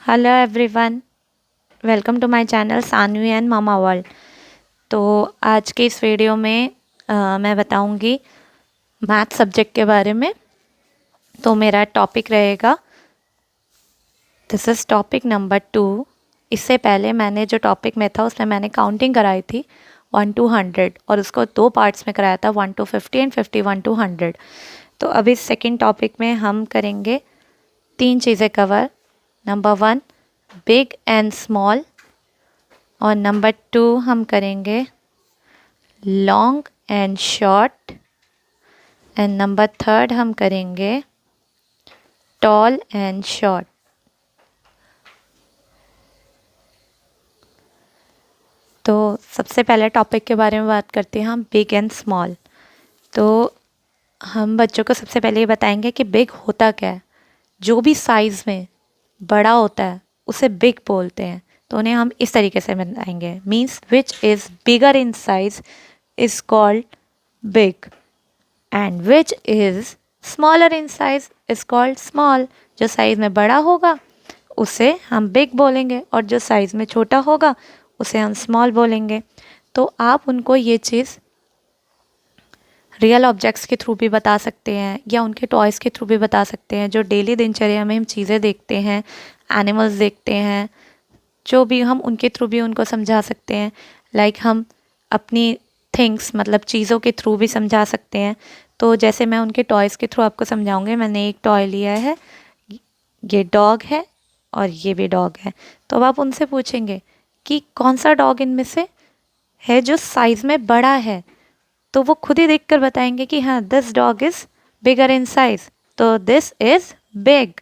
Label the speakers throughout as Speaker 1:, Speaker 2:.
Speaker 1: Hello everyone, welcome to my channel Saanvi and mama world. तो आज के इस वीडियो में मैं बताऊंगी मैथ सब्जेक्ट के बारे में। तो मेरा टॉपिक रहेगा, दिस इज़ टॉपिक नंबर 2। इससे पहले मैंने जो टॉपिक में था उसमें मैंने काउंटिंग कराई थी 1 to 100 और उसको 2 पार्ट्स में कराया था 1 to 50 एंड 51 to 100। तो अभी सेकेंड टॉपिक में हम करेंगे 3 चीज़ें cover. Number 1 big and small, और नंबर 2 हम करेंगे long and short, and number 3 हम करेंगे टॉल एंड शॉर्ट। तो सबसे पहले टॉपिक के बारे में बात करते हैं हम, बिग एंड स्मॉल। तो हम बच्चों को सबसे पहले ये बताएंगे कि बिग होता क्या है। जो भी साइज़ में बड़ा होता है उसे बिग बोलते हैं। तो उन्हें हम इस तरीके से बताएंगे, means which is bigger in size is called big and which is smaller in size is called small. जो साइज़ में बड़ा होगा उसे हम बिग बोलेंगे और जो साइज़ में छोटा होगा उसे हम स्मॉल बोलेंगे। तो आप उनको ये चीज़ रियल ऑब्जेक्ट्स के थ्रू भी बता सकते हैं या उनके टॉयज़ के थ्रू भी बता सकते हैं। जो डेली दिनचर्या में हम चीज़ें देखते हैं, एनिमल्स देखते हैं, जो भी हम उनके थ्रू भी उनको समझा सकते हैं। लाइक हम अपनी थिंग्स मतलब चीज़ों के थ्रू भी समझा सकते हैं। तो जैसे मैं उनके टॉयज़ के थ्रू आपको समझाऊंगी। मैंने एक टॉय लिया है, ये डॉग है और ये भी डॉग है। तो अब आप उनसे पूछेंगे कि कौन सा डॉग इनमें से है जो साइज़ में बड़ा है, तो वो खुद ही देखकर बताएंगे कि हाँ, this dog is bigger in size, तो this is big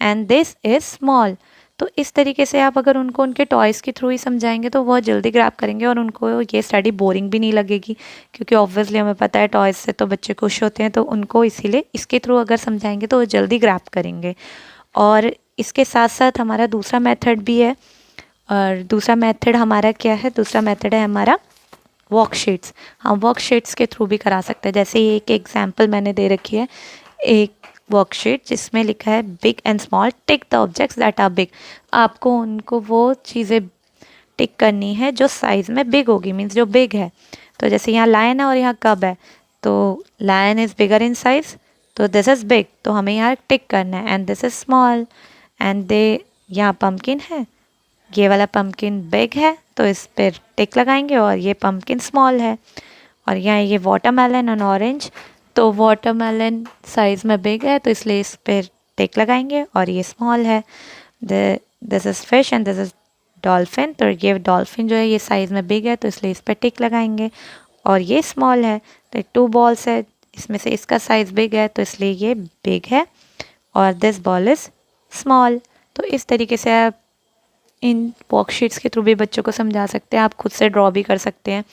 Speaker 1: and this is small. तो इस तरीके से आप अगर उनको उनके टॉयज़ के थ्रू ही समझाएंगे तो बहुत जल्दी ग्रैब करेंगे और उनको ये स्टडी बोरिंग भी नहीं लगेगी, क्योंकि ऑब्वियसली हमें पता है टॉयज़ से तो बच्चे खुश होते हैं। तो उनको इसीलिए इसके थ्रू अगर समझाएंगे तो वो जल्दी ग्रैब करेंगे। और इसके साथ साथ हमारा दूसरा मेथड भी है। और दूसरा मेथड हमारा क्या है? दूसरा मेथड है हमारा वर्कशीट्स। हम वर्कशीट्स के थ्रू भी करा सकते हैं। जैसे एक एग्जांपल मैंने दे रखी है, एक वर्कशीट जिसमें लिखा है big and small, tick the objects that are big. आपको उनको वो चीज़ें टिक करनी है जो साइज़ में बिग होगी, मीन्स जो बिग है। तो जैसे यहाँ लायन है और यहाँ कब है, तो lion is bigger in size, तो दिस इज़ बिग, तो हमें यहाँ टिक करना है। And this is small and they, यहाँ पम्पकिन है, ये वाला पम्पकिन बिग है तो इस पर टिक लगाएंगे, और ये पम्पकिन स्मॉल है। और यहाँ ये वाटरमेलन एंड ऑरेंज, तो वाटरमेलन साइज़ में बिग है तो इसलिए इस पर टिक लगाएंगे और ये स्मॉल है। This is fish and this is dolphin, तो ये डॉल्फिन जो है ये साइज़ में बिग है तो इसलिए इस पर टिक लगाएंगे और ये स्मॉल है। तो 2 बॉल्स है, इसमें से इसका साइज़ बिग है तो इसलिए ये बिग है और दिस बॉल इज़ स्मॉल। तो इस तरीके से आप इन वर्कशीट्स के थ्रू भी बच्चों को समझा सकते हैं। आप खुद से ड्रॉ भी कर सकते हैं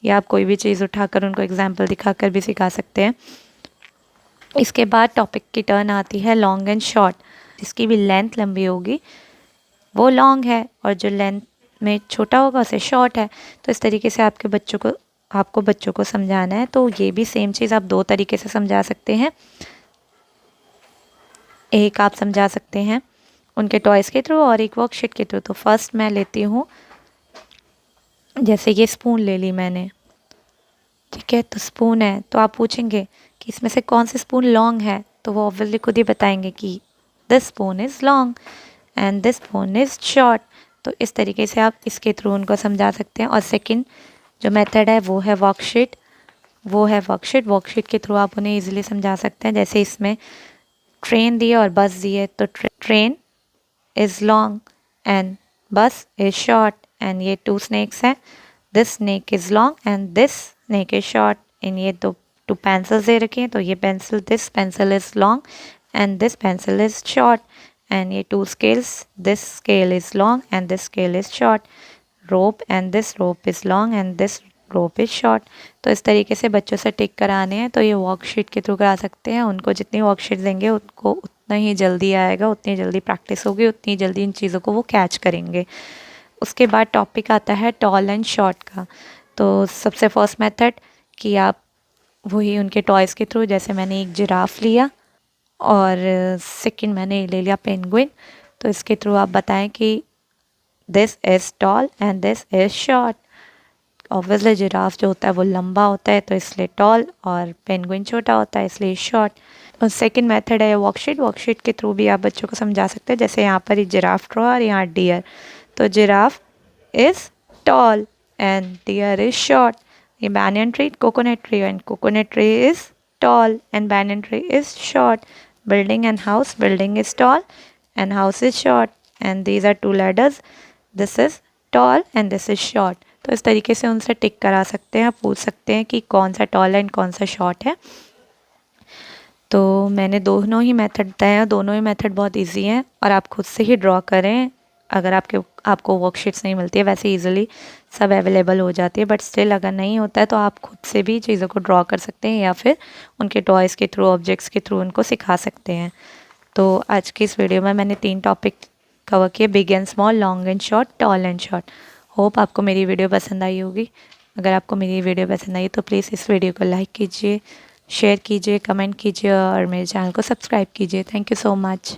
Speaker 1: या आप कोई भी चीज़ उठाकर उनको एग्जाम्पल दिखाकर भी सिखा सकते हैं। इसके बाद टॉपिक की टर्न आती है लॉन्ग एंड शॉर्ट। जिसकी भी लेंथ लंबी होगी वो लॉन्ग है और जो लेंथ में छोटा होगा उसे शॉर्ट है। तो इस तरीके से आपको बच्चों को समझाना है। तो ये भी सेम चीज़ आप 2 तरीके से समझा सकते हैं। एक आप समझा सकते हैं उनके टॉयज़ के थ्रू और एक वर्कशीट के थ्रू। तो फर्स्ट मैं लेती हूँ, जैसे ये स्पून ले ली मैंने, ठीक है, तो स्पून है तो आप पूछेंगे कि इसमें से कौन सी स्पून लॉन्ग है, तो वो ऑब्वियसली खुद ही बताएंगे कि this spoon is long and this spoon is short. तो इस तरीके से आप इसके थ्रू उनको समझा सकते हैं। और सेकंड जो मेथड है वो है वर्कशीट। वर्कशीट के थ्रू आप उन्हें ईजिली समझा सकते हैं। जैसे इसमें ट्रेन दी है और बस दी है, तो train is long and bus is short, and ये 2 स्नैक्स हैं, this snack is long and this snack is short. इन ये 2 पेंसिल्स दे रखी हैं, तो ये pencil, this pencil is long and this pencil is short. And ये 2 scales, this scale is long and this scale is short. Rope and this rope is long and this rope is short. तो इस तरीके से बच्चों से टिक कराने हैं तो ये वर्कशीट के थ्रू करा सकते हैं। उनको जितनी वर्कशीट देंगे उनको उतना ही जल्दी आएगा, उतनी जल्दी प्रैक्टिस होगी, उतनी जल्दी इन चीज़ों को वो कैच करेंगे। उसके बाद टॉपिक आता है टॉल एंड शॉर्ट का। तो सबसे फर्स्ट मेथड कि आप वही उनके टॉयज़ के थ्रू, जैसे मैंने एक जिराफ लिया और सेकंड मैंने ले लिया पेंगुइन। तो इसके थ्रू आप बताएं कि this is tall and this is short. Obviously giraffe जो होता है वो लंबा होता है तो इसलिए टॉल, और पेंगुइन छोटा होता है इसलिए शॉर्ट। और सेकंड मेथड है वर्कशीट। वर्कशीट के थ्रू भी आप बच्चों को समझा सकते हैं। जैसे यहाँ पर जिराफ ड्रॉ और यहाँ डियर, तो giraffe is tall and deer is short. ये banyan tree, coconut tree, and coconut tree is tall and banyan tree is short. Building and house, building is tall and house is short, and these are two ladders. This is tall and this is short. तो इस तरीके से उनसे टिक करा सकते हैं, पूछ सकते हैं कि कौन सा टॉल है एंड कौन सा शॉर्ट है। तो मैंने दोनों ही मेथड बताए हैं, दोनों ही मेथड बहुत इजी हैं और आप खुद से ही ड्रॉ करें। अगर आपको वर्कशीट्स नहीं मिलती है, वैसे इजीली सब अवेलेबल हो जाती है, बट स्टिल अगर नहीं होता है तो आप खुद से भी चीज़ों को ड्रॉ कर सकते हैं या फिर उनके टॉयज़ के थ्रू, ऑब्जेक्ट्स के थ्रू उनको सिखा सकते हैं। तो आज की इस वीडियो में मैंने 3 टॉपिक कवर किए, big and small, long and short, tall and short. Hope आपको मेरी वीडियो पसंद आई होगी। अगर आपको मेरी वीडियो पसंद आई तो प्लीज़ इस वीडियो को लाइक कीजिए, शेयर कीजिए, कमेंट कीजिए और मेरे चैनल को सब्सक्राइब कीजिए। Thank you so much.